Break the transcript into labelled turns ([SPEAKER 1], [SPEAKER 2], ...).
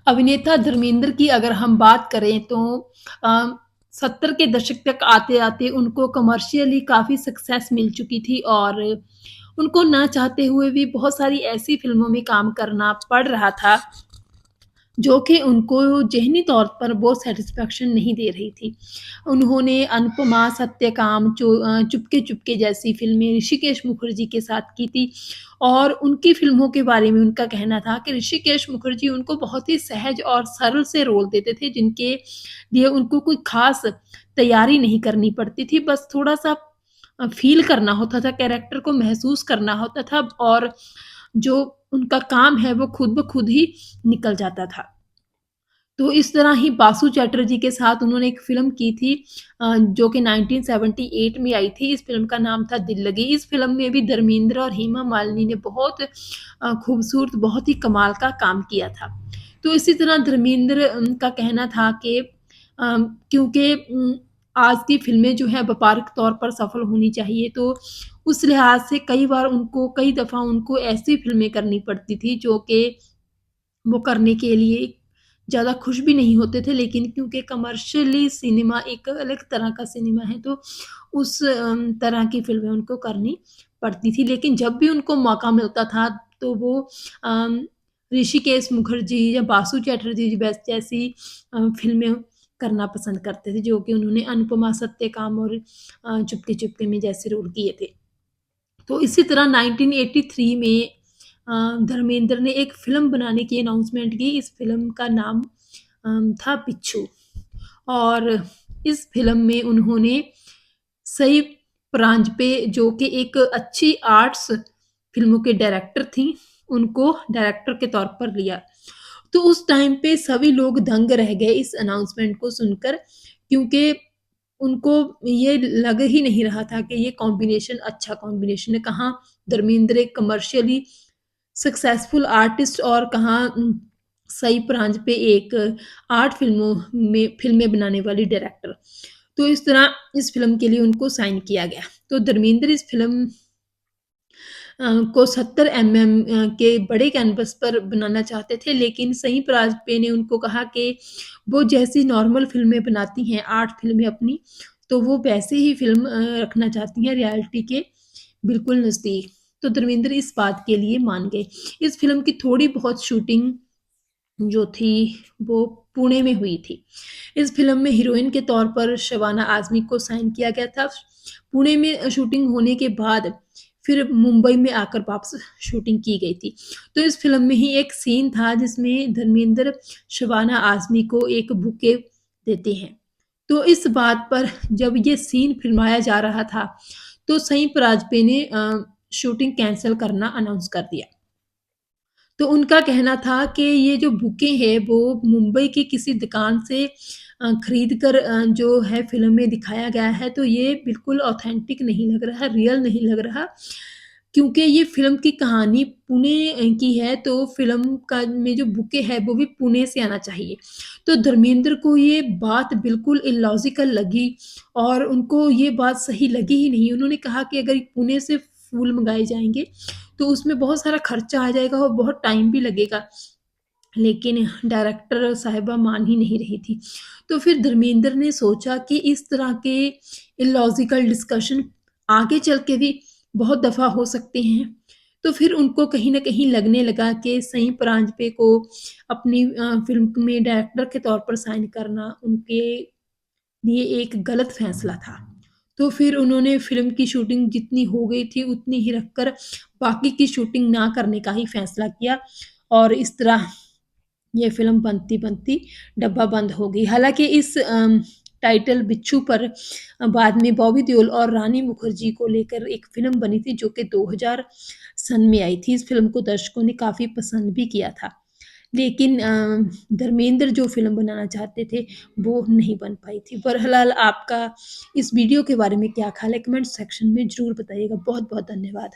[SPEAKER 1] अभिनेता धर्मेंद्र की अगर हम बात करें तो अ, 70 के दशक तक आते-आते उनको कमर्शियली काफ़ी सक्सेस मिल चुकी थी और उनको ना चाहते हुए भी बहुत सारी ऐसी फ़िल्मों में काम करना पड़ रहा था, जो कि उनको ज़हनी तौर पर वो सैटिस्फैक्शन नहीं दे रही थी। उन्होंने अनुपमा, सत्यकाम, चुपके चुपके जैसी फ़िल्में ऋषिकेश मुखर्जी के साथ की थी और उनकी फ़िल्मों के बारे में उनका कहना था कि ऋषिकेश मुखर्जी उनको बहुत ही सहज और सरल से रोल देते थे, जिनके लिए उनको कोई ख़ास तैयारी नहीं करनी पड़ती थी। बस थोड़ा-सा फ़ील करना होता था, कैरेक्टर को महसूस करना होता था और जो उनका काम है, वो खुद ब खुद ही निकल जाता था। तो इस तरह ही बासु चैटर्जी के साथ उन्होंने एक फ़िल्म की थी जो कि 1978 में आई थी। इस फ़िल्म का नाम था दिल लगी। इस फ़िल्म में भी धर्मेंद्र और हेमा मालिनी ने बहुत खूबसूरत, बहुत ही कमाल का काम किया था। तो इसी तरह धर्मेंद्र का कहना था कि क्योंकि आज की फ़िल्में जो हैं व्यापारिक तौर पर सफल होनी चाहिए, तो उस लिहाज से कई दफ़ा उनको ऐसी फ़िल्में करनी पड़ती थी जो कि वो करने के लिए ज़्यादा खुश भी नहीं होते थे, लेकिन क्योंकि कमर्शियली सिनेमा एक अलग तरह का सिनेमा है, तो उस तरह की फ़िल्में उनको करनी पड़ती थी। लेकिन जब भी उनको मौका मिलता था, तो वो अम, ऋषिकेश मुखर्जी या बासु चैटर्जी जैसी फ़िल्में करना पसंद करते थे, जो कि उन्होंने अनुपमा, सत्यकाम और चुपके चुपके में जैसे रोल किए थे। तो इसी तरह 1983 में धर्मेंद्र ने एक फ़िल्म बनाने की अनाउंसमेंट की। इस फ़िल्म का नाम था बिच्छू और इस फ़िल्म में उन्होंने सई परांजपे जो कि एक अच्छी आर्ट्स फ़िल्मों के डायरेक्टर थीं, उनको डायरेक्टर के तौर पर लिया। तो उस टाइम पे सभी लोग दंग रह गए इस अनाउंसमेंट को सुनकर क्योंकि उनको ये लग ही नहीं रहा था कि ये कॉम्बिनेशन अच्छा कॉम्बिनेशन है। कहाँ धर्मेंद्र एक कमर्शियली सक्सेसफुल आर्टिस्ट और कहाँ सई परांजपे एक आर्ट फ़िल्में बनाने वाली डायरेक्टर। तो इस तरह इस फ़िल्म के लिए उनको साइन किया गया। तो धर्मेंद्र इस फ़िल्म को 70 के बड़े कैनवस पर बनाना चाहते थे, लेकिन सही परांजपे ने उनको कहा कि वो जैसी नॉर्मल फ़िल्में बनाती हैं, आर्ट फ़िल्में अपनी, तो वो वैसे ही फ़िल्म रखना चाहती हैं रियलिटी के बिल्कुल नज़दीक। तो धर्मेंद्र इस बात के लिए मान गए। इस फ़िल्म की थोड़ी बहुत शूटिंग जो थी वो पुणे में हुई थी। इस फ़िल्म में हीरोइन के तौर पर शबाना आज़मी को साइन किया गया था। पुणे में शूटिंग होने के बाद फिर मुंबई में आकर वापस शूटिंग की गई थी। तो इस फ़िल्म में ही एक सीन था जिसमें धर्मेंद्र शबाना आज़मी को एक बुके देते हैं। तो इस बात पर जब ये सीन फ़िल्माया जा रहा था, तो सई परांजपे ने शूटिंग कैंसल करना अनाउंस कर दिया। तो उनका कहना था कि ये जो बुके हैं वो मुंबई की किसी दुकान से खरीद कर जो है फ़िल्म में दिखाया गया है, तो ये बिल्कुल ऑथेंटिक नहीं लग रहा, रियल नहीं लग रहा। क्योंकि ये फ़िल्म की कहानी पुणे की है, तो फ़िल्म का में जो बुके है वो भी पुणे से आना चाहिए। तो धर्मेंद्र को ये बात बिल्कुल इलॉजिकल लगी और उनको ये बात सही लगी ही नहीं। उन्होंने कहा कि अगर पुणे से फूल मँगाए जाएँगे, तो उसमें बहुत सारा खर्चा आ जाएगा और बहुत टाइम भी लगेगा। लेकिन डायरेक्टर साहिबा मान ही नहीं रही थी। तो फिर धर्मेंद्र ने सोचा कि इस तरह के इलॉजिकल डिस्कशन आगे चल के भी बहुत दफ़ा हो सकते हैं। तो फिर उनको कहीं न कहीं लगने लगा कि सई परांजपे को अपनी फ़िल्म में डायरेक्टर के तौर पर साइन करना उनके लिए एक गलत फ़ैसला था। तो फिर उन्होंने फ़िल्म की शूटिंग जितनी हो गई थी उतनी ही रखकर बाकी की शूटिंग ना करने का ही फ़ैसला किया और इस तरह ये फ़िल्म बनती-बनती डब्बा बंद हो गई। हालाँकि इस टाइटल बिच्छू पर बाद में बॉबी देओल और रानी मुखर्जी को लेकर एक फ़िल्म बनी थी जो कि 2000 सन में आई थी। इस फ़िल्म को दर्शकों ने काफ़ी पसंद भी किया था। लेकिन धर्मेंद्र जो फ़िल्म बनाना चाहते थे, वो नहीं बन पाई थी। बहरहाल आपका इस वीडियो के बारे में क्या ख़्याल है? कमेंट सेक्शन में ज़रूर बताइएगा। बहुत-बहुत धन्यवाद।